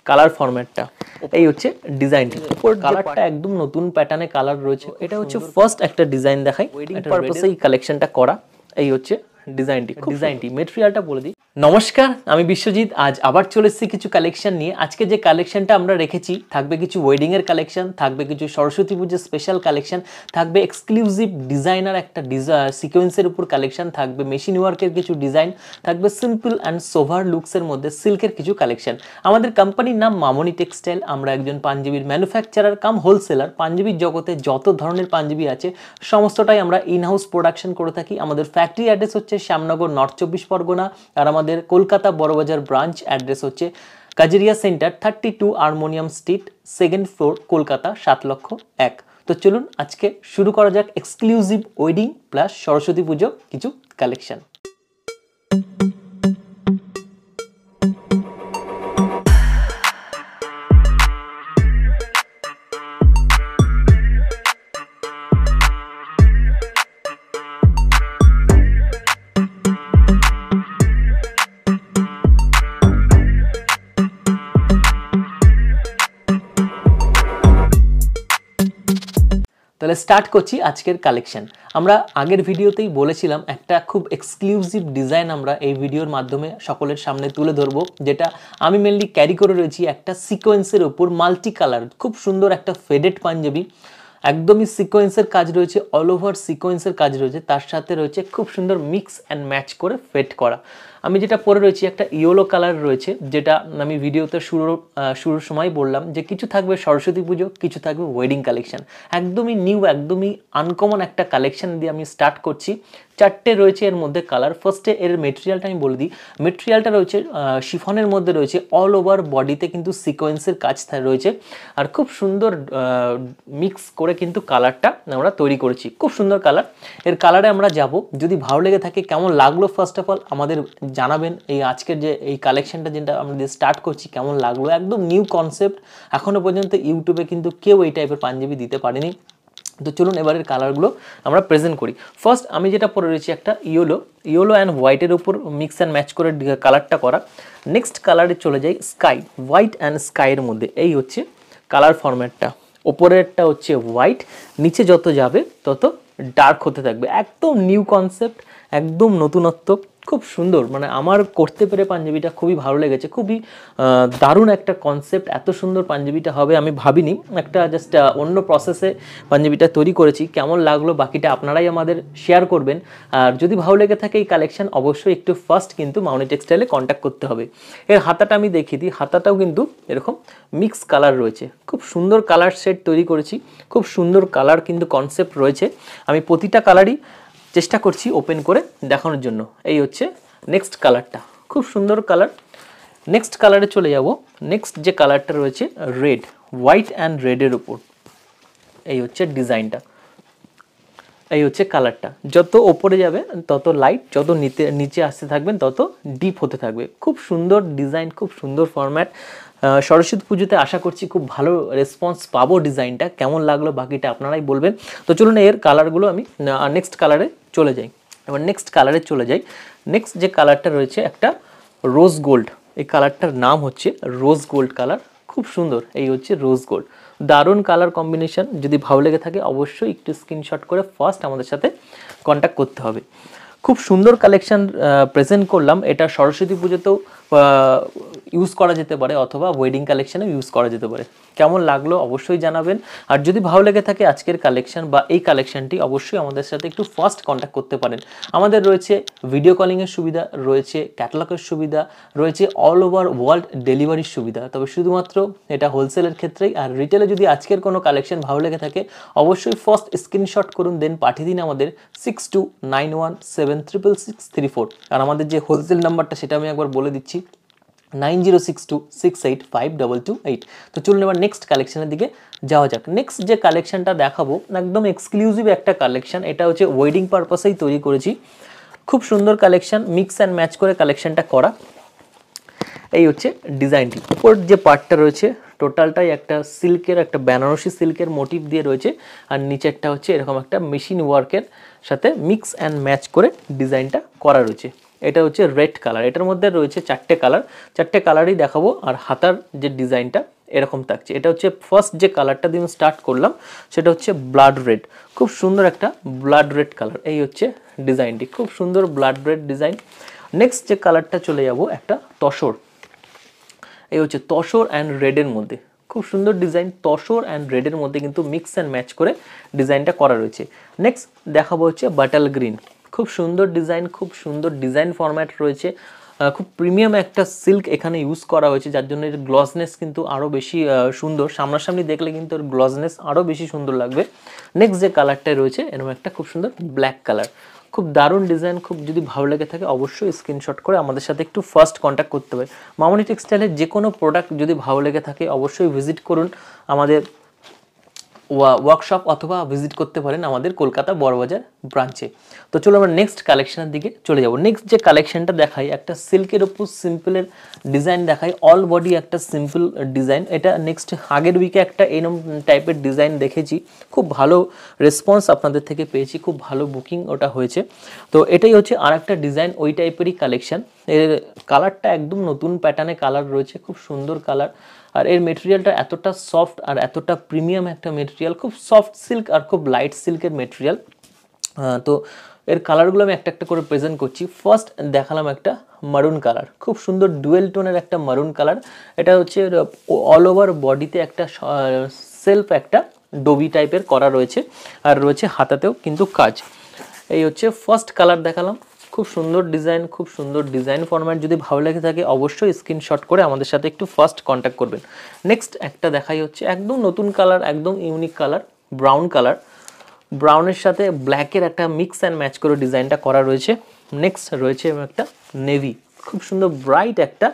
Colour ফরম্যাটটা, এই হচ্ছে ডিজাইনটি। উপর কালারটা একদম নতুন প্যাটার্নে কালার রয়েছে। এটা হচ্ছে ফার্স্ট একটা ডিজাইন দেখাই, ওয়েডিং পারপাসে এই কালেকশনটা করা। এই হচ্ছে ডিজাইনটি, মেটেরিয়ালটা বলে দিই। নমস্কার, আমি বিশ্বজিৎ। আজ আবার চলে এসেছি কিছু কালেকশন নিয়ে। আজকে যে কালেকশনটা আমরা রেখেছি, থাকবে কিছু ওয়েডিং এর কালেকশন, থাকবে কিছু সরস্বতী পুজোর স্পেশাল কালেকশন, থাকবে এক্সক্লুসিভ ডিজাইনার একটা সিকোয়েন্সের উপর কালেকশন, থাকবে মেশিন ওয়ার্কের কিছু ডিজাইন, থাকবে সিম্পল অ্যান্ড সোভার লুকসের মধ্যে সিল্কের কিছু কালেকশন। আমাদের কোম্পানির নাম মামনি টেক্সটাইল। আমরা একজন পাঞ্জাবির ম্যানুফ্যাকচারার কাম হোলসেলার। পাঞ্জাবির জগতে যত ধরনের পাঞ্জাবি আছে সমস্তটাই আমরা ইনহাউস প্রোডাকশন করে থাকি। আমাদের ফ্যাক্টরি অ্যাড্রেস হচ্ছে শ্যামনগর, নর্থ 24 পরগনা। আর আমাদের কলকাতা বড়বাজার ব্রাঞ্চ অ্যাড্রেস হচ্ছে Kajaria centre, 32 harmonium street, 2nd floor, Kolkata 7,01,000। তো চলুন আজকে শুরু করা যাক এক্সক্লুসিভ ওয়েডিং প্লাস সরস্বতী পুজো কিছু কালেকশন। তাহলে স্টার্ট করছি আজকের কালেকশন। আমরা আগের ভিডিওতেই বলেছিলাম একটা খুব এক্সক্লুসিভ ডিজাইন আমরা এই ভিডিওর মাধ্যমে সকলের সামনে তুলে ধরবো, যেটা আমি মেনলি ক্যারি করে রয়েছি একটা সিকোয়েন্সের উপর মাল্টি কালার খুব সুন্দর একটা ফেডেড পাঞ্জাবি। একদমই সিকোয়েন্সের কাজ রয়েছে, অল ওভার সিকোয়েন্সের কাজ রয়েছে, তার সাথে রয়েছে খুব সুন্দর মিক্স অ্যান্ড ম্যাচ করে ফেড করা। আমি যেটা পরে রয়েছি একটা ইয়েলো কালার রয়েছে, যেটা আমি ভিডিওতে শুরুর সময় বললাম যে কিছু থাকবে সরস্বতী পুজো, কিছু থাকবে ওয়েডিং কালেকশন। একদমই নিউ, একদমই আনকমন একটা কালেকশন দিয়ে আমি স্টার্ট করছি। চারটে রয়েছে এর মধ্যে কালার। ফার্স্টে এর মেটেরিয়ালটা আমি বলে দিই। মেটেরিয়ালটা রয়েছে শিফনের মধ্যে রয়েছে, অল ওভার বডিতে কিন্তু সিকোয়েন্সের কাজ রয়েছে, আর খুব সুন্দর মিক্স করে কিন্তু কালারটা আমরা তৈরি করেছি। খুব সুন্দর কালার। এর কালারে আমরা যাব। যদি ভালো লেগে থাকে, কেমন লাগলো ফার্স্ট অফ অল আমাদের জানাবেন। এই আজকের যে এই কালেকশনটা যেটা আমরা স্টার্ট করছি কেমন লাগলো। একদম নিউ কনসেপ্ট, এখনো পর্যন্ত ইউটিউবে কিন্তু কেউ এই টাইপের পাঞ্জাবি দিতে পারেনি। তো চলুন এবারের কালারগুলো আমরা প্রেজেন্ট করি। ফার্স্ট আমি যেটা পরে রয়েছি একটা ইয়েলো অ্যান্ড হোয়াইটের উপর মিক্স অ্যান্ড ম্যাচ করে কালারটা করা। নেক্সট কালারে চলে যাই স্কাই, হোয়াইট অ্যান্ড স্কাইয়ের মধ্যে। এই হচ্ছে কালার ফরম্যাটটা। ওপরেরটা হচ্ছে হোয়াইট, নিচে যত যাবে তত ডার্ক হতে থাকবে। একদম নিউ কনসেপ্ট, একদম নতুনত্ব, খুব সুন্দর। মানে আমার করতে পেরে পাঞ্জাবিটা খুবই ভালো লেগেছে। খুবই দারুণ একটা কনসেপ্ট। এত সুন্দর পাঞ্জাবিটা হবে আমি ভাবিনি। একটা জাস্ট অন্য প্রসেসে পাঞ্জাবিটা তৈরি করেছি। কেমন লাগলো বাকিটা আপনারাই আমাদের শেয়ার করবেন। আর যদি ভালো লেগে থাকে এই কালেকশন, অবশ্যই একটু ফার্স্ট কিন্তু মামনি টেক্সটাইলে কন্ট্যাক্ট করতে হবে। এর হাতাটা আমি দেখিয়ে দিই। হাতাটাও কিন্তু এরকম মিক্স কালার রয়েছে। খুব সুন্দর কালার সেট তৈরি করেছি। খুব সুন্দর কালার কিন্তু কনসেপ্ট রয়েছে। আমি প্রতিটা কালারই চেষ্টা করছি ওপেন করে দেখানোর জন্য। এই হচ্ছে নেক্সট কালারটা, খুব সুন্দর কালার। নেক্সট কালারে চলে যাব। নেক্সট যে কালারটা রয়েছে রেড, হোয়াইট অ্যান্ড রেডের উপর। এই হচ্ছে ডিজাইনটা, এই হচ্ছে কালারটা। যত ওপরে যাবে তত লাইট, যত নিচে আসতে থাকবেন তত ডিপ হতে থাকবে। খুব সুন্দর ডিজাইন, খুব সুন্দর ফরম্যাট। সরস্বতী পুজোতে আশা করছি খুব ভালো রেসপন্স পাবো। ডিজাইনটা কেমন লাগলো বাকিটা আপনারাই বলবেন। তো চলুন এর কালারগুলো আমি নেক্সট কালারে চলে যাই। এবার নেক্সট কালারে চলে যাই। নেক্সট যে কালারটা রয়েছে একটা রোজ গোল্ড। এই কালারটার নাম হচ্ছে রোজ গোল্ড কালার। খুব সুন্দর। এই হচ্ছে রোজ গোল্ড, দারুণ কালার কম্বিনেশন। যদি ভালো লেগে থাকে অবশ্যই একটু স্ক্রিনশট করে ফার্স্ট আমাদের সাথে কন্ট্যাক্ট করতে হবে। খুব সুন্দর কালেকশন প্রেজেন্ট করলাম। এটা সরস্বতী পুজোতেও ইউজ করা যেতে পারে, অথবা ওয়েডিং কালেকশানেও ইউজ করা যেতে পারে। কেমন লাগলো অবশ্যই জানাবেন। আর যদি ভালো লেগে থাকে আজকের কালেকশন বা এই কালেকশনটি, অবশ্যই আমাদের সাথে একটু ফার্স্ট কন্ট্যাক্ট করতে পারেন। আমাদের রয়েছে ভিডিও কলিংয়ের সুবিধা, রয়েছে ক্যাটালগের সুবিধা, রয়েছে অল ওভার ওয়ার্ল্ড ডেলিভারির সুবিধা। তবে শুধুমাত্র এটা হোলসেলের ক্ষেত্রেই। আর রিটেলে যদি আজকের কোনো কালেকশন ভালো লেগে থাকে অবশ্যই ফার্স্ট স্ক্রিনশট করুন, দেন পাঠিয়ে দিন আমাদের 6291766634। আর আমাদের যে হোলসেল নাম্বারটা সেটা আমি একবার বলে দিচ্ছি, 9062685228। তো চলুন এবার নেক্সট কালেকশনের দিকে যাওয়া যাক। নেক্সট যে কালেকশনটা দেখাবো একদম এক্সক্লুসিভ একটা কালেকশন। এটা হচ্ছে ওয়েডিং পারপাসেই তৈরি করেছি। খুব সুন্দর কালেকশন, মিক্স অ্যান্ড ম্যাচ করে কালেকশনটা করা। এই হচ্ছে ডিজাইনটি। উপর যে পার্টটা রয়েছে টোটালটাই একটা সিল্কের, একটা বেনারসি সিল্কের মোটিভ দিয়ে রয়েছে। আর নিচেরটা হচ্ছে এরকম একটা মেশিন ওয়ার্কের সাথে মিক্স অ্যান্ড ম্যাচ করে ডিজাইনটা করা রয়েছে। এটা হচ্ছে রেড কালার, এটার মধ্যে রয়েছে 4টে কালার, 4টে কালারই দেখাবো। আর হাতার যে ডিজাইনটা এরকম থাকছে। এটা হচ্ছে ফার্স্ট যে কালারটা দিয়ে স্টার্ট করলাম সেটা হচ্ছে ব্লাড রেড, খুব সুন্দর একটা ব্লাড রেড কালার। এই হচ্ছে ডিজাইনটি, খুব সুন্দর ব্লাড রেড ডিজাইন। নেক্সট যে কালারটা চলে যাব একটা তসর, এই হচ্ছে তসর অ্যান্ড রেডের মধ্যে, খুব সুন্দর ডিজাইন। তসর অ্যান্ড রেডের মধ্যে কিন্তু মিক্স অ্যান্ড ম্যাচ করে ডিজাইনটা করা রয়েছে। নেক্সট দেখাবো হচ্ছে বাটাল গ্রিন, খুব সুন্দর ডিজাইন, খুব সুন্দর ডিজাইন ফরম্যাট রয়েছে। খুব প্রিমিয়াম একটা সিল্ক এখানে ইউজ করা হয়েছে, যার জন্য এর গ্লসনেস কিন্তু আরও বেশি সুন্দর। সামনাসামনি দেখলে কিন্তু এর গ্লসনেস আরও বেশি সুন্দর লাগবে। নেক্সট যে কালারটা রয়েছে এরকম একটা খুব সুন্দর ব্ল্যাক কালার, খুব দারুণ ডিজাইন। খুব যদি ভালো লেগে থাকে অবশ্যই স্ক্রিনশট করে আমাদের সাথে একটু ফার্স্ট কন্ট্যাক্ট করতে হবে। মামনি টেক্সটাইলের যে কোনো প্রোডাক্ট যদি ভালো লেগে থাকে অবশ্যই ভিজিট করুন আমাদের ওয়ার্কশপ, অথবা ভিজিট করতে পারেন আমাদের কলকাতা বড়বাজার ব্রাঞ্চে। তো চলো আমরা নেক্সট কালেকশনের দিকে চলে যাব। নেক্সট যে কালেকশনটা দেখাই একটা সিল্কের উপর সিম্পলের ডিজাইন দেখাই, অল বডি একটা সিম্পল ডিজাইন। এটা নেক্সট আগের উইকে একটা এরকম টাইপের ডিজাইন দেখেছি, খুব ভালো রেসপন্স আপনাদের থেকে পেয়েছি, খুব ভালো বুকিং ওটা হয়েছে। তো এটাই হচ্ছে আর একটা ডিজাইন ওই টাইপেরই কালেকশন। এর কালারটা একদম নতুন প্যাটার্নে কালার রয়েছে, খুব সুন্দর কালার। আর এর মেটেরিয়ালটা এতটা সফট আর এতটা প্রিমিয়াম একটা মেটেরিয়াল, খুব সফট সিল্ক আর খুব লাইট সিল্কের মেটেরিয়াল। তো এর কালারগুলো আমি একটা একটা করে প্রেজেন্ট করছি। ফার্স্ট দেখালাম একটা মারুন কালার, খুব সুন্দর ডুয়েল টোনের একটা মারুন কালার। এটা হচ্ছে অল ওভার বডিতে একটা সেলফ একটা ডবি টাইপের করা রয়েছে, আর রয়েছে হাতাতেও কিন্তু কাজ। এই হচ্ছে ফার্স্ট কালার দেখালাম, খুব সুন্দর ডিজাইন, খুব সুন্দর ডিজাইন ফরম্যাট। যদি ভালো লেগে থাকে অবশ্যই স্ক্রিনশট করে আমাদের সাথে একটু ফার্স্ট কন্ট্যাক্ট করবেন। নেক্সট একটা দেখাই হচ্ছে একদম নতুন কালার, একদম ইউনিক কালার, ব্রাউন কালার। ব্রাউনের সাথে ব্ল্যাকের একটা মিক্স অ্যান্ড ম্যাচ করে ডিজাইনটা করা রয়েছে। নেক্সট রয়েছে একটা নেভি, খুব সুন্দর ব্রাইট একটা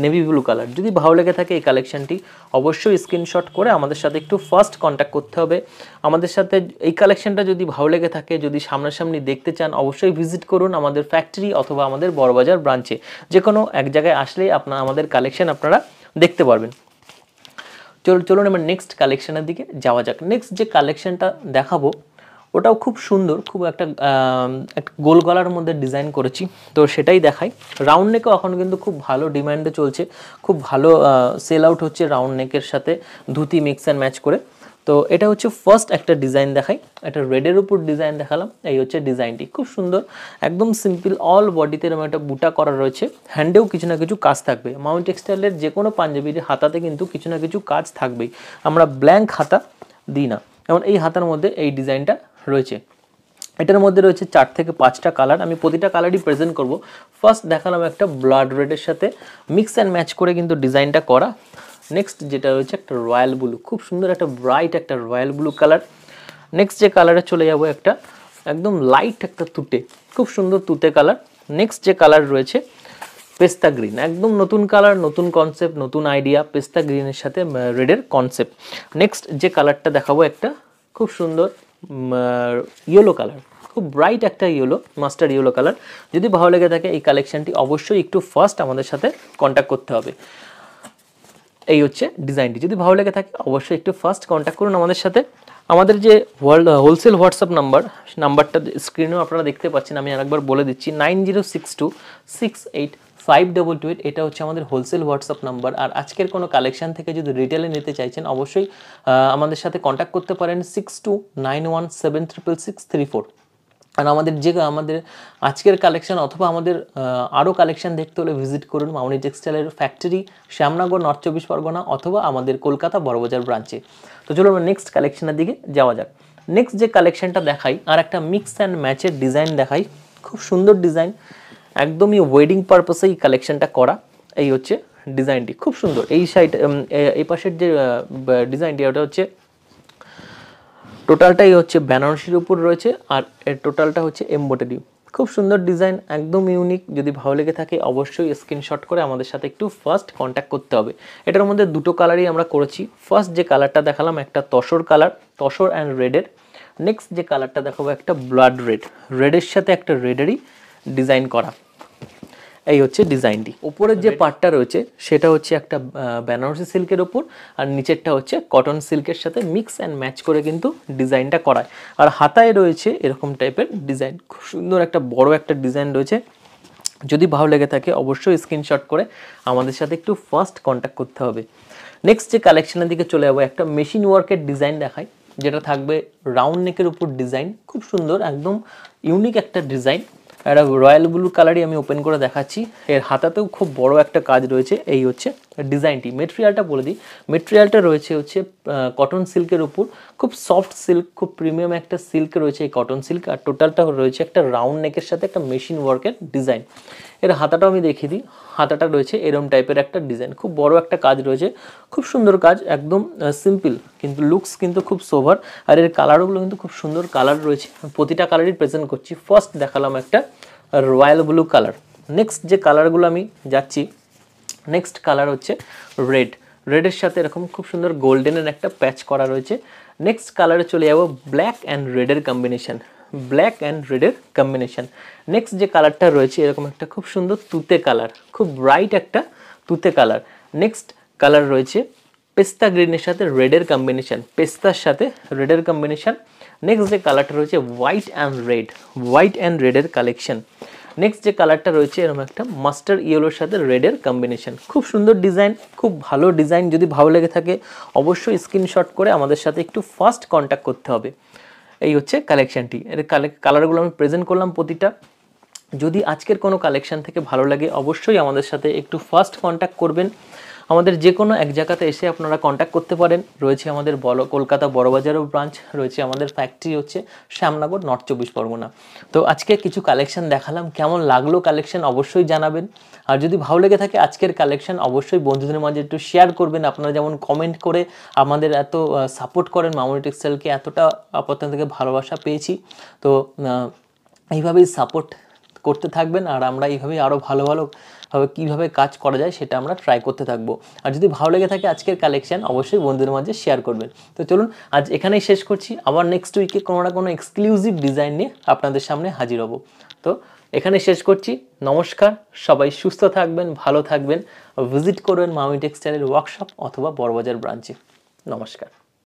নেভি ব্লু কালার। যদি ভালো লেগে থাকে এই কালেকশনটি অবশ্যই স্ক্রিনশট করে আমাদের সাথে একটু ফার্স্ট কন্ট্যাক্ট করতে হবে। আমাদের সাথে এই কালেকশনটা যদি ভালো লেগে থাকে, যদি সামনাসামনি দেখতে চান অবশ্যই ভিজিট করুন আমাদের ফ্যাক্টরি অথবা আমাদের বড়বাজার ব্রাঞ্চে। যে কোনো এক জায়গায় আসলেই আমাদের কালেকশন আপনারা দেখতে পারবেন। চলুন আমরা নেক্সট কালেকশনের দিকে যাওয়া যাক। নেক্সট যে কালেকশনটা দেখাবো ওটাও খুব সুন্দর, খুব একটা গোল গলার মধ্যে ডিজাইন করেছি, তো সেটাই দেখাই। রাউন্ড নেকও এখন কিন্তু খুব ভালো ডিমান্ডে চলছে, খুব ভালো সেল আউট হচ্ছে রাউন্ড নেকের সাথে ধুতি মিক্স অ্যান্ড ম্যাচ করে। তো এটা হচ্ছে ফার্স্ট একটা ডিজাইন দেখাই, এটা রেডের উপর ডিজাইন দেখালাম। এই হচ্ছে ডিজাইনটি, খুব সুন্দর একদম সিম্পল, অল বডিতে এরকম একটা বুটা করা রয়েছে, হ্যান্ডেও কিছু না কিছু কাজ থাকবে। মাউন্ট টেক্সটাইলের যে কোনো পাঞ্জাবির হাতাতে কিন্তু কিছু না কিছু কাজ থাকবেই, আমরা ব্ল্যাঙ্ক হাতা দিই না। যেমন এই হাতার মধ্যে এই ডিজাইনটা রয়েছে, এটার মধ্যে রয়েছে 4 থেকে 5টা কালার, আমি প্রতিটা কালারই প্রেজেন্ট করব। ফার্স্ট দেখালাম একটা ব্লাড রেডের সাথে মিক্স অ্যান্ড ম্যাচ করে কিন্তু ডিজাইনটা করা। নেক্সট যেটা রয়েছে একটা রয়্যাল ব্লু, খুব সুন্দর একটা ব্রাইট একটা রয়্যাল ব্লু কালার। নেক্সট যে কালারে চলে যাব একটা একদম লাইট একটা তুতে, খুব সুন্দর তুতে কালার। নেক্সট যে কালার রয়েছে পেস্তা গ্রিন, একদম নতুন কালার, নতুন কনসেপ্ট, নতুন আইডিয়া, পেস্তা গ্রিনের সাথে রেডের কনসেপ্ট। নেক্সট যে কালারটা দেখাবো একটা খুব সুন্দর ইয়েলো কালার, খুব ব্রাইট একটা ইয়েলো, মাস্টার ইয়েলো কালার। যদি ভালো লেগে থাকে এই কালেকশনটি অবশ্যই একটু ফার্স্ট আমাদের সাথে কন্ট্যাক্ট করতে হবে। এই হচ্ছে ডিজাইনটি, যদি ভালো লেগে থাকে অবশ্যই একটু ফার্স্ট কন্ট্যাক্ট করুন আমাদের সাথে। আমাদের যে হোলসেল হোয়াটসঅ্যাপ নাম্বারটা স্ক্রিনেও আপনারা দেখতে পাচ্ছেন, আমি আরেকবার বলে দিচ্ছি 9062685228, এটা হচ্ছে আমাদের হোলসেল হোয়াটসঅ্যাপ নাম্বার। আর আজকের কোনো কালেকশন থেকে যদি রিটেলে নিতে চাইছেন অবশ্যই আমাদের সাথে কন্ট্যাক্ট করতে পারেন 6291766634। আর আমাদের আজকের কালেকশন অথবা আমাদের আরও কালেকশন দেখতে হলে ভিজিট করুন মামনি টেক্সটাইলের ফ্যাক্টরি, শ্যামনগর, নর্থ 24 পরগনা, অথবা আমাদের কলকাতা বড়বাজার ব্রাঞ্চে। তো চলো আমরা নেক্সট কালেকশনের দিকে যাওয়া যাক। নেক্সট যে কালেকশনটা দেখাই আর একটা মিক্স অ্যান্ড ম্যাচের ডিজাইন দেখাই, খুব সুন্দর ডিজাইন, একদমই ওয়েডিং পারপাসেই কালেকশনটা করা। এই হচ্ছে ডিজাইনটি, খুব সুন্দর। এই সাইড এই পাশের যে ডিজাইনটি ওটা হচ্ছে টোটালটাই হচ্ছে বেনারসির উপর রয়েছে, আর এর টোটালটা হচ্ছে এমব্রয়ডারি। খুব সুন্দর ডিজাইন, একদম ইউনিক। যদি ভালো লেগে থাকে অবশ্যই স্ক্রিনশট করে আমাদের সাথে একটু ফার্স্ট কন্ট্যাক্ট করতে হবে। এটার মধ্যে দুটো কালারই আমরা করেছি। ফার্স্ট যে কালারটা দেখালাম একটা তসর কালার, তসর অ্যান্ড রেডের। নেক্সট যে কালারটা দেখাবো একটা ব্লাড রেড, রেডের সাথে একটা রেডেরই ডিজাইন করা। এই হচ্ছে ডিজাইনটি। উপরের যে পার্টটা রয়েছে সেটা হচ্ছে একটা বেনারসি সিল্কের ওপর, আর নিচেরটা হচ্ছে কটন সিল্কের সাথে মিক্স অ্যান্ড ম্যাচ করে কিন্তু ডিজাইনটা করায়। আর হাতায় রয়েছে এরকম টাইপের ডিজাইন, খুব সুন্দর একটা বড় একটা ডিজাইন রয়েছে। যদি ভালো লেগে থাকে অবশ্যই স্ক্রিনশট করে আমাদের সাথে একটু ফার্স্ট কন্ট্যাক্ট করতে হবে। নেক্সট যে কালেকশনের দিকে চলে যাবো, একটা মেশিন ওয়ার্কের ডিজাইন দেখাই, যেটা থাকবে রাউন্ড নেকের উপর ডিজাইন, খুব সুন্দর একদম ইউনিক একটা ডিজাইন। একটা রয়্যাল ব্লু কালারই আমি ওপেন করে দেখাচ্ছি। এর হাতাতেও খুব বড় একটা কাজ রয়েছে। এই হচ্ছে ডিজাইনটি। মেটেরিয়ালটা বলে দিই, মেটেরিয়ালটা রয়েছে হচ্ছে কটন সিল্কের উপর, খুব সফট সিল্ক, খুব প্রিমিয়াম একটা সিল্ক রয়েছে এই কটন সিল্ক। আর টোটালটা রয়েছে একটা রাউন্ড নেকের সাথে একটা মেশিন ওয়ার্কের ডিজাইন। এর হাতাটাও আমি দেখিয়ে দিই, হাতাটা রয়েছে এরম টাইপের একটা ডিজাইন, খুব বড় একটা কাজ রয়েছে, খুব সুন্দর কাজ, একদম সিম্পল কিন্তু লুকস কিন্তু খুব সোভার। আর এর কালারগুলো কিন্তু খুব সুন্দর কালার রয়েছে, প্রতিটা কালারই প্রেজেন্ট করছি। ফার্স্ট দেখালাম একটা রয়্যাল ব্লু কালার। নেক্সট যে কালারগুলো আমি যাচ্ছি, নেক্সট কালার হচ্ছে রেড। রেডের সাথে এরকম খুব সুন্দর গোল্ডেনের একটা প্যাচ করা রয়েছে। নেক্সট কালারে চলে যাবো ব্ল্যাক অ্যান্ড রেডের কম্বিনেশন, ব্ল্যাক অ্যান্ড রেডের কম্বিনেশন। নেক্সট যে কালারটা রয়েছে এরকম একটা খুব সুন্দর তুতে কালার, খুব ব্রাইট একটা তুতে কালার। নেক্সট কালার রয়েছে পেস্তা গ্রিনের সাথে রেডের কম্বিনেশন, পেস্তার সাথে রেডের কম্বিনেশন। নেক্সট যে কালারটা রয়েছে white and red, white and রেডের কালেকশন। নেক্সট যে কালারটা রয়েছে এরকম একটা মাস্টার ইয়েলোর সাথে রেডের কম্বিনেশন, খুব সুন্দর ডিজাইন, খুব ভালো ডিজাইন। যদি ভালো লেগে থাকে অবশ্যই স্ক্রিনশট করে আমাদের সাথে একটু ফার্স্ট কন্ট্যাক্ট করতে হবে। এই হচ্ছে কালেকশানটি। এর কালারগুলো আমি প্রেজেন্ট করলাম প্রতিটা। যদি আজকের কোনো কালেকশান থেকে ভালো লাগে অবশ্যই আমাদের সাথে একটু ফার্স্ট কন্ট্যাক্ট করবেন। আমাদের যে কোনো এক জায়গাতে এসে আপনারা কন্ট্যাক্ট করতে পারেন। রয়েছে আমাদের কলকাতা বড়বাজারেও ব্রাঞ্চ রয়েছে, আমাদের ফ্যাক্টরি হচ্ছে শ্যামনগর, নর্থ 24 পরগনা। তো আজকে কিছু কালেকশন দেখালাম, কেমন লাগলো কালেকশন অবশ্যই জানাবেন। আর যদি ভালো লেগে থাকে আজকের কালেকশন অবশ্যই বন্ধুদের মাঝে একটু শেয়ার করবেন। আপনারা যেমন কমেন্ট করে আমাদের এত সাপোর্ট করেন, মামনি টেক্সটাইলকে এতটা আপনাদের থেকে ভালোবাসা পেয়েছি। তো এইভাবেই সাপোর্ট করতে থাকবেন, আর আমরা এইভাবেই আরও ভালোভাবে কীভাবে কাজ করা যায় সেটা আমরা ট্রাই করতে থাকবো। আর যদি ভালো লেগে থাকে আজকের কালেকশন অবশ্যই বন্ধুদের মাঝে শেয়ার করবেন। তো চলুন আজ এখানেই শেষ করছি, আবার নেক্সট উইকে কোনো না কোনো এক্সক্লুসিভ ডিজাইন নিয়ে আপনাদের সামনে হাজির হব। তো এখানে শেষ করছি, নমস্কার। সবাই সুস্থ থাকবেন, ভালো থাকবেন, ভিজিট করবেন মামনি টেক্সটাইলের ওয়ার্কশপ অথবা বড়বাজার ব্রাঞ্চে। নমস্কার।